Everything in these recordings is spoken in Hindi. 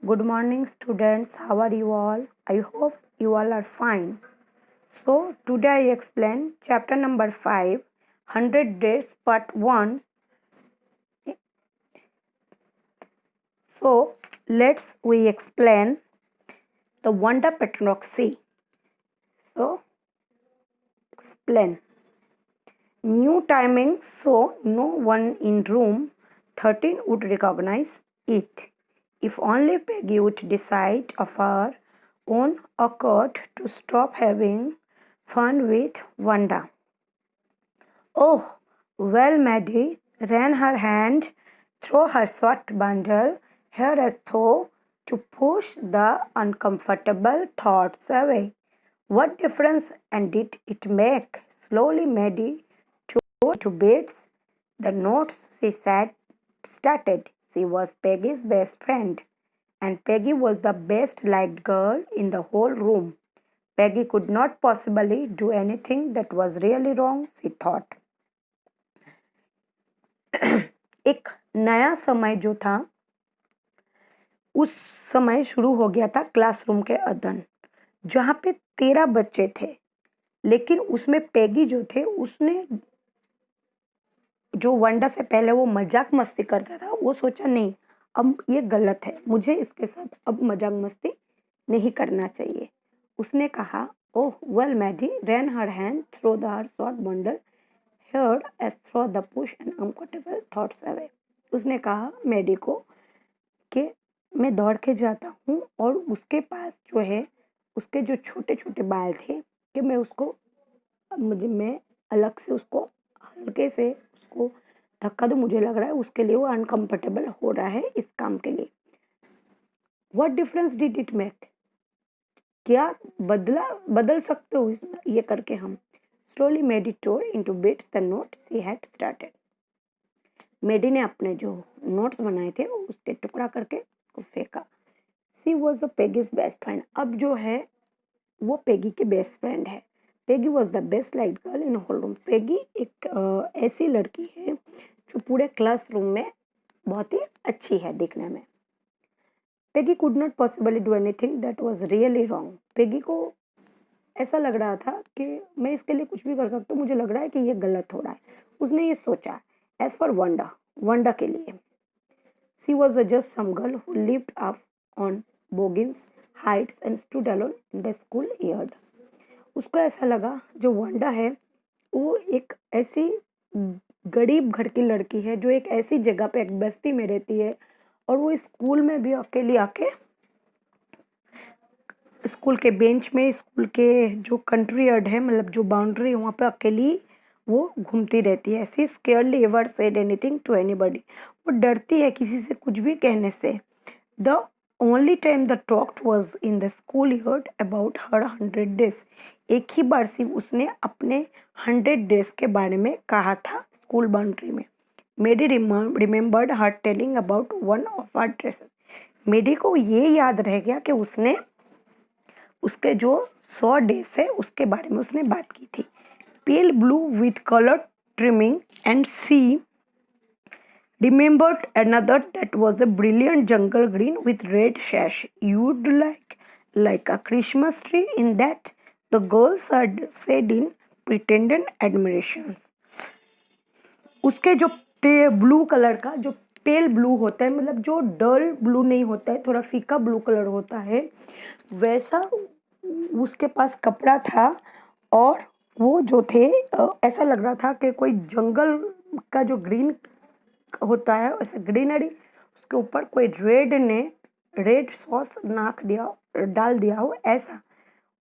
Good morning, students. How are you all? I hope you all are fine. So, today I explain chapter number 5, 100 Days, part 1. So, let's we explain the Wanda Petroxy. So, explain. New timing, so no one in room 13 would recognize it. If only Peggy would decide of her own accord to stop having fun with Wanda. Oh, well, Maddie ran her hand through her short bundle hair as though to push the uncomfortable thoughts away. What difference and did it make? Slowly, Maddie to bits. The notes she said started. She was Peggy's best friend, and Peggy was the best liked girl in the whole room. Peggy could not possibly do anything that was really wrong, she thought. एक नया समय जो था उस समय शुरू हो गया था क्लासरूम के अदन, जहाँ पे 13 बच्चे थे, लेकिन उसमें पैगी जो थे उसने जो वंडा से पहले वो मजाक मस्ती करता था, वो सोचा नहीं, अब ये गलत है, मुझे इसके साथ अब मजाक मस्ती नहीं करना चाहिए. उसने कहा, oh well, Maddy ran her hand through the her short bundle hair as throw the push and uncomfortable thoughts away. उसने कहा मैडी को कि मैं दौड़ के जाता हूँ और उसके पास जो है उसके जो छोटे छोटे बाल थे कि मैं अलग से उसको हल्के से उसको धक्का दूँ, मुझे लग रहा है उसके लिए वो अनकंफर्टेबल हो रहा है इस काम के लिए. What difference did it make? क्या बदल सकते हो ये करके हम. Slowly Maddie tore into bits the note she had started. Maddie ने अपने जो नोट्स बनाए थे उसके टुकड़ा करके को फेंका. She was a Peggy's best friend. अब जो है वो पेगी के बेस्ट फ्रेंड है. Peggy was the best light girl in whole room. Peggy एक ऐसी लड़की है जो पूरे क्लासरूम में बहुत ही अच्छी है दिखने में. Peggy could not possibly do anything that was really wrong. Peggy को ऐसा लग रहा था कि मैं इसके लिए कुछ भी कर सकता हूँ, मुझे लग रहा है कि ये गलत हो रहा है. उसने ये सोचा. एज फॉर वंडा के लिए, she was just some girl who lived up on Boggins Heights and stood alone in the school yard. उसको ऐसा लगा जो वंडा है वो एक ऐसी गरीब घर की लड़की है जो एक ऐसी जगह पे एक बस्ती में रहती है और वो स्कूल में भी अकेली आके स्कूल के बेंच में, स्कूल के जो कंट्री यार्ड है, मतलब जो बाउंड्री है वहाँ पे अकेली वो घूमती रहती है. She scarcely ever said anything to anybody. वो डरती है किसी से कुछ भी कहने से. The only time the talked was in the school yard about her 100 days. एक ही बार सिर्फ उसने अपने 100 डेज के बारे में कहा था स्कूल बाउंड्री में. Maddie remembered her telling about one of her dresses. Maddie को ये याद रह गया कि उसने उसके जो 100 डेज है उसके बारे में उसने बात की थी. Pale blue with colour trimming and she remembered another that was a brilliant jungle green with red sash. You'd like a Christmas tree in that, the girls had said in pretended admiration. उसके जो ब्लू कलर का जो पेल ब्लू होता है, मतलब जो डल ब्लू नहीं होता है, थोड़ा फीका ब्लू कलर होता है, वैसा उसके पास कपड़ा था. और वो जो थे ऐसा लग रहा था कि कोई जंगल का जो ग्रीन होता है वैसे ग्रीनरी, उसके ऊपर कोई रेड सॉस डाल दिया हो ऐसा.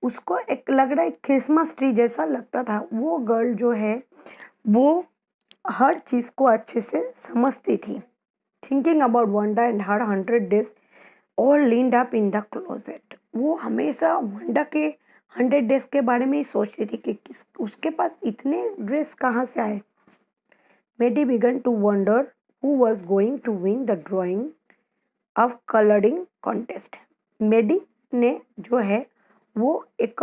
उसको एक लग रहा है क्रिसमस ट्री जैसा लगता था. वो गर्ल जो है वो हर चीज़ को अच्छे से समझती थी. Thinking about Wanda and her 100 days all lined up in the closet. वो हमेशा वंडा के 100 डेज के बारे में ही सोचती थी कि उसके पास इतने ड्रेस कहाँ से आए. Maddie began to wonder who was going to win the drawing of coloring contest. मेडी ने जो है वो एक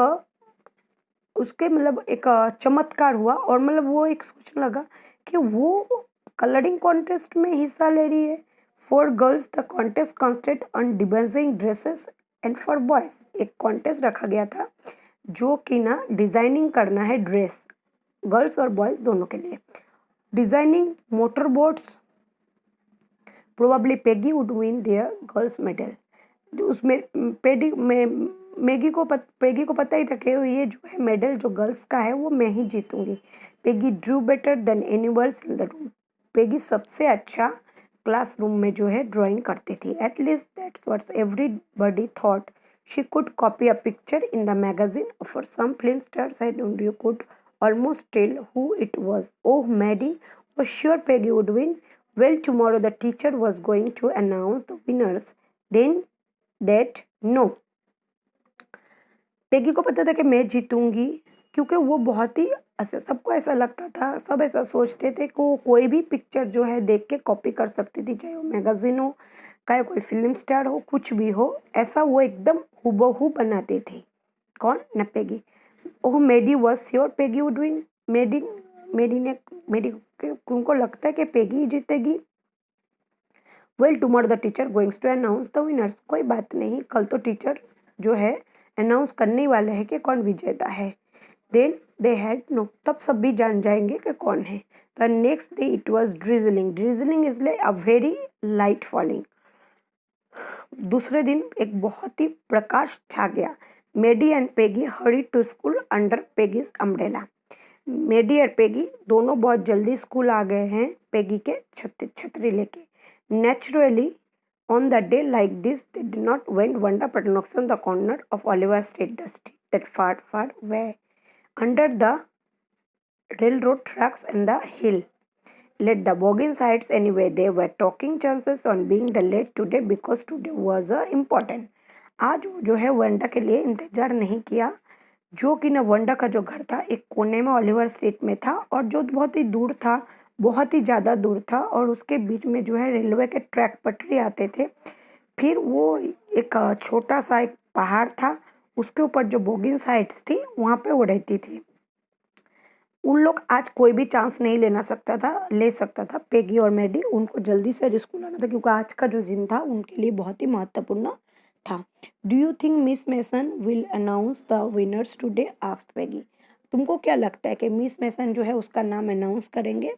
उसके मतलब एक चमत्कार हुआ और मतलब वो एक सोचने लगा कि वो कलरिंग कॉन्टेस्ट में हिस्सा ले रही है, for girls the contest consisted on designing dresses and for boys एक कॉन्टेस्ट रखा गया था जो कि ना डिजाइनिंग करना है ड्रेस गर्ल्स और बॉयज दोनों के लिए. Designing motor boats, probably Peggy would win their girls medal. उसमें पेगी को पता ही था कि ये जो है मेडल जो गर्ल्स का है वो मैं ही जीतूंगी. Peggy drew better than anyone in the room. Peggy सबसे अच्छा क्लासरूम में जो है ड्राइंग करती थी. At least that's what everybody thought. She could copy a picture in the magazine for some film star said and you could almost tell who it was. Oh, Maddie was sure Peggy would win. Well, tomorrow the teacher was going to announce the winners. Then that no. Peggy को पता था कि मैं जीतूंगी क्योंकि वो बहुत ही सबको ऐसा लगता था, सब ऐसा सोचते थे कि कोई भी पिक्चर जो है देख के कॉपी कर सकती थी, चाहे वो मैगजीन हो, चाहे कोई फिल्म स्टार हो, कुछ भी हो, ऐसा वो एकदम हूबहू बनाती थी. कौन? न Peggy. Oh, Maddie was sure Peggy would win. Maddie उनको लगता है कि पेगी ही जीतेगी. Well, tomorrow the teacher goings to announce the winners. कोई बात नहीं, कल तो टीचर जो है अनाउंस करने वाले हैं कि कौन विजेता है. Then they had no. तब सब भी जान जाएंगे कि कौन है. The next day it was drizzling. Drizzling is like a very light falling. दूसरे दिन एक बहुत ही प्रकाश छा गया. Maddie and Peggy hurry to school under Peggy's umbrella. Maddie और पेगी दोनों बहुत जल्दी स्कूल आ गए हैं पेगी के छतरी लेके. Naturally on the day like this, they did not went wander but knocks on the corner of Oliver Street, the street that far away under the railroad tracks and the hill. Let the boggin sides anyway. They were talking chances on being the late today because today was important. आज वो जो है वंडा के लिए इंतजार नहीं किया, जो कि ना वंडा का जो घर था एक कोने में ओलिवर स्ट्रीट में था और जो बहुत ही दूर था, बहुत ही ज़्यादा दूर था, और उसके बीच में जो है रेलवे के ट्रैक पटरी आते थे. फिर वो एक छोटा सा एक पहाड़ था, उसके ऊपर जो बोगिन साइट्स थी वहाँ पे वो रहती थी. उन लोग आज कोई भी चांस नहीं ले सकता था. पेगी और मेडी उनको जल्दी से स्कूल आना था क्योंकि आज का जो दिन था उनके लिए बहुत ही महत्वपूर्ण था. Do you think miss mason will announce the winners today? Asked Peggy. तुमको क्या लगता है कि मिस मेसन जो है उसका नाम अनाउंस करेंगे?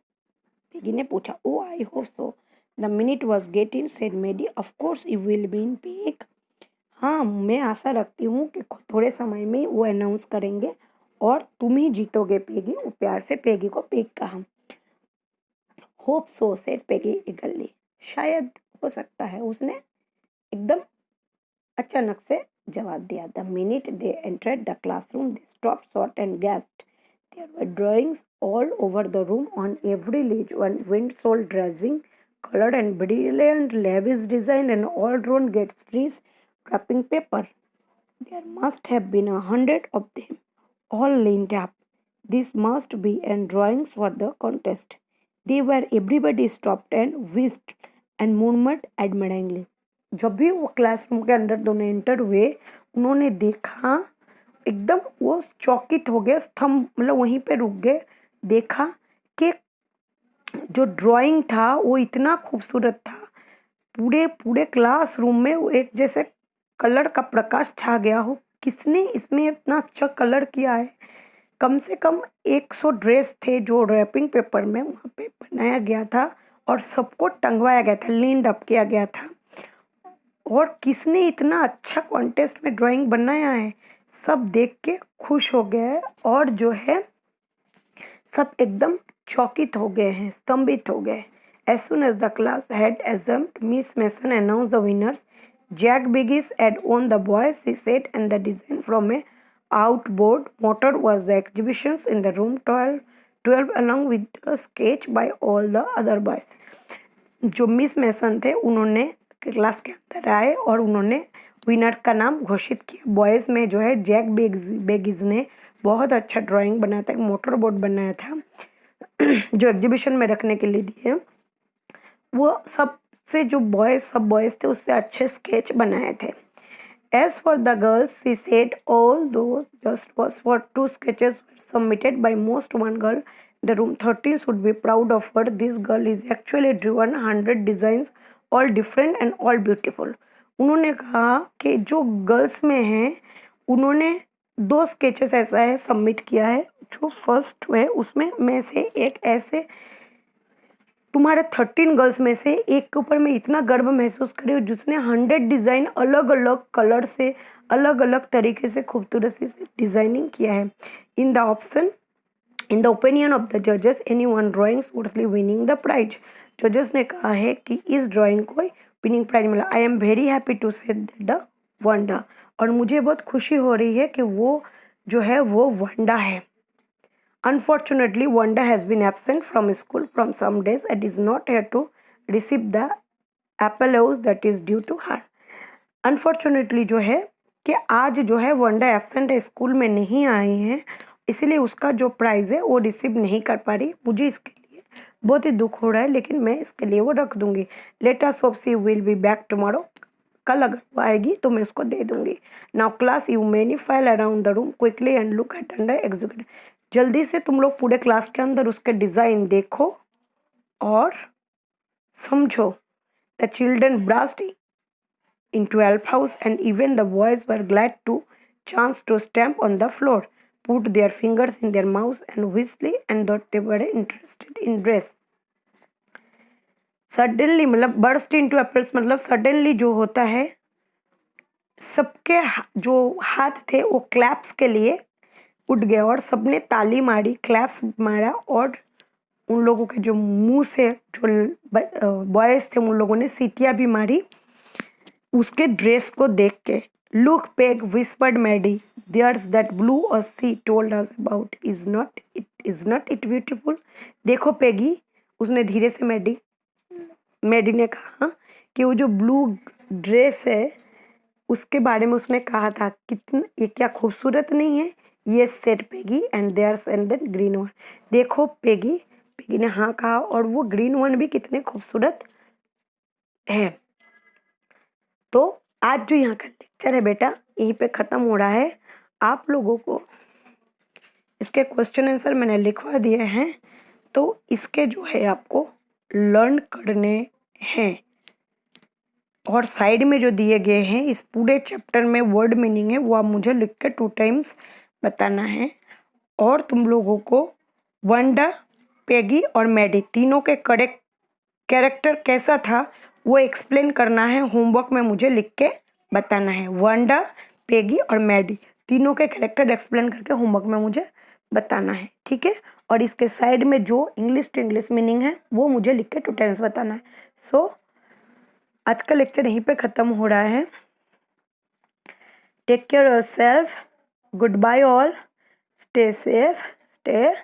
पेगी ने पूछा. Oh, I hope so. The minute was getting said Maddie. Of course you will win Peg. हाँ, मैं आशा रखती हूँ कि थोड़े समय में वो अनाउंस करेंगे और तुम ही जीतोगे पेगी. वो प्यार से पेगी को पेग कहा. Hope so said Peggy eagerly. शायद, हो सकता है, उसने एकदम अचानक से जवाब दिया. The minute they entered the classroom they stopped short and gasped. There were drawings all over the room on every ledge, one wind-sold dressing, colored and brilliant, lavish design, and all drawn gates, trees, wrapping paper. There must have been 100 of them, all lined up. This must be and drawings for the contest. They were everybody stopped and whisked and murmured admiringly. जब भी वो क्लासरूम के अंदर दोनों एंटर हुए, उन्होंने देखा, एकदम वो चौकित हो गए, स्तंभ, मतलब वहीं पे रुक गए. देखा कि जो ड्राइंग था वो इतना खूबसूरत था. पूरे क्लासरूम में वो एक जैसे कलर का प्रकाश छा गया हो. किसने इसमें इतना अच्छा कलर किया है? कम से कम 100 ड्रेस थे जो रैपिंग पेपर में वहाँ पे बनाया गया था और सबको टंगवाया गया था, लीन्ड अप किया गया था. और किसने इतना अच्छा कॉन्टेस्ट में ड्राइंग बनाया है? सब देख के खुश हो गए और जो है सब एकदम चौकित हो गए हैं, स्तंभित हो गए. As soon as the class had assembled, Miss Mason announced the winners. Jack Biggis had won the boys, she said, and the design from a outboard motor was the exhibitions in the room 12 along with a sketch by all the other boys. जो मिस मेसन थे उन्होंने क्लास के अंदर आए और उन्होंने विनर का नाम घोषित किया. बॉयज़ में जो है जैक बेगिज ने बहुत अच्छा ड्राइंग बनाया था, एक मोटर बोट बनाया था जो एग्जीबिशन में रखने के लिए दिए. वो सबसे जो सब बॉयज़ थे उससे अच्छे स्केच बनाए थे. As for the girls, she said, all those just was for 2 sketches were submitted by most one girl. The room 13 should be proud of her. This girl is actually drawn 100 designs all different and all beautiful. उन्होंने कहा कि जो गर्ल्स में हैं उन्होंने 2 स्केचेस ऐसा है सबमिट किया है। जो फर्स्ट है उसमें में से एक ऐसे तुम्हारे 13 गर्ल्स में से एक के ऊपर मैं इतना गर्व महसूस कर रही हूँ जिसने 100 डिज़ाइन अलग अलग कलर से अलग अलग तरीके से खूबसूरती से डिज़ाइनिंग किया है। In the option in the opinion of the जजेस any one drawings would winning the prize. जजेस ने कहा है कि इस ड्राइंग को विनिंग प्राइज मिला। I am very happy to say the Wanda, और मुझे बहुत खुशी हो रही है कि वो जो है वो वंडा है। Unfortunately, Wanda has been absent from school from some days and is not here to receive the applause that is due to her. Unfortunately जो है कि आज जो है वंडा एब्सेंट है, स्कूल में नहीं आई है, इसीलिए उसका जो प्राइज़ है वो रिसीव नहीं कर पा रही। मुझे इसके लिए बहुत ही दुख हो रहा है, लेकिन मैं इसके लिए वो रख दूंगी। Let us hope she will be back tomorrow. कल अगर वो आएगी तो मैं उसको दे दूंगी। Now class you many file around the room quickly and look at under executive. जल्दी से तुम लोग पूरे क्लास के अंदर उसके डिज़ाइन देखो और समझो। The children burst in 12th house and even the boys were glad to chance to stamp on the floor, put their fingers in their mouth and whistled and thought they were interested in dress. Suddenly मतलब बर्स्ट इनटू एप्रिल्स मतलब सडनली जो होता है, सबके जो हाथ थे वो क्लैप्स के लिए उठ गया और सबने ताली मारी, क्लैप्स मारा, और उन लोगों के जो मुंह से जो बॉयज थे उन लोगों ने सीटियां भी मारी उसके ड्रेस को देख के। Look Peg whispered Maddie, there's that blue और she told us about, is not it beautiful. देखो पेगी, उसने धीरे से मैडी ने कहा कि वो जो ब्लू ड्रेस है उसके बारे में उसने कहा था, कितना ये क्या खूबसूरत नहीं है। ये set Peggy and there's and then green one. देखो पेगी ने हाँ कहा, और वो ग्रीन वन भी कितने खूबसूरत है। तो आज जो यहाँ का लेक्चर है बेटा यहीं पे ख़त्म हो रहा है। आप लोगों को इसके क्वेश्चन आंसर मैंने लिखवा दिए हैं, तो इसके जो है आपको लर्न करने हैं, और साइड में जो दिए गए हैं इस पूरे चैप्टर में वर्ड मीनिंग है वो आप मुझे लिख के 2 टाइम्स बताना है। और तुम लोगों को वंडा, पेगी और मैडी तीनों के करेक्ट कैरेक्टर कैसा था वो एक्सप्लेन करना है। होमवर्क में मुझे लिख के बताना है। वंडा, पेगी और मैडी तीनों के कैरेक्टर एक्सप्लेन करके होमवर्क में मुझे बताना है, ठीक है। और इसके साइड में जो इंग्लिश टू इंग्लिश मीनिंग है वो मुझे लिख के 2 टाइम्स बताना है। सो आज का लेक्चर यहीं पे ख़त्म हो रहा है। Take care yourself, goodbye all, stay safe, stay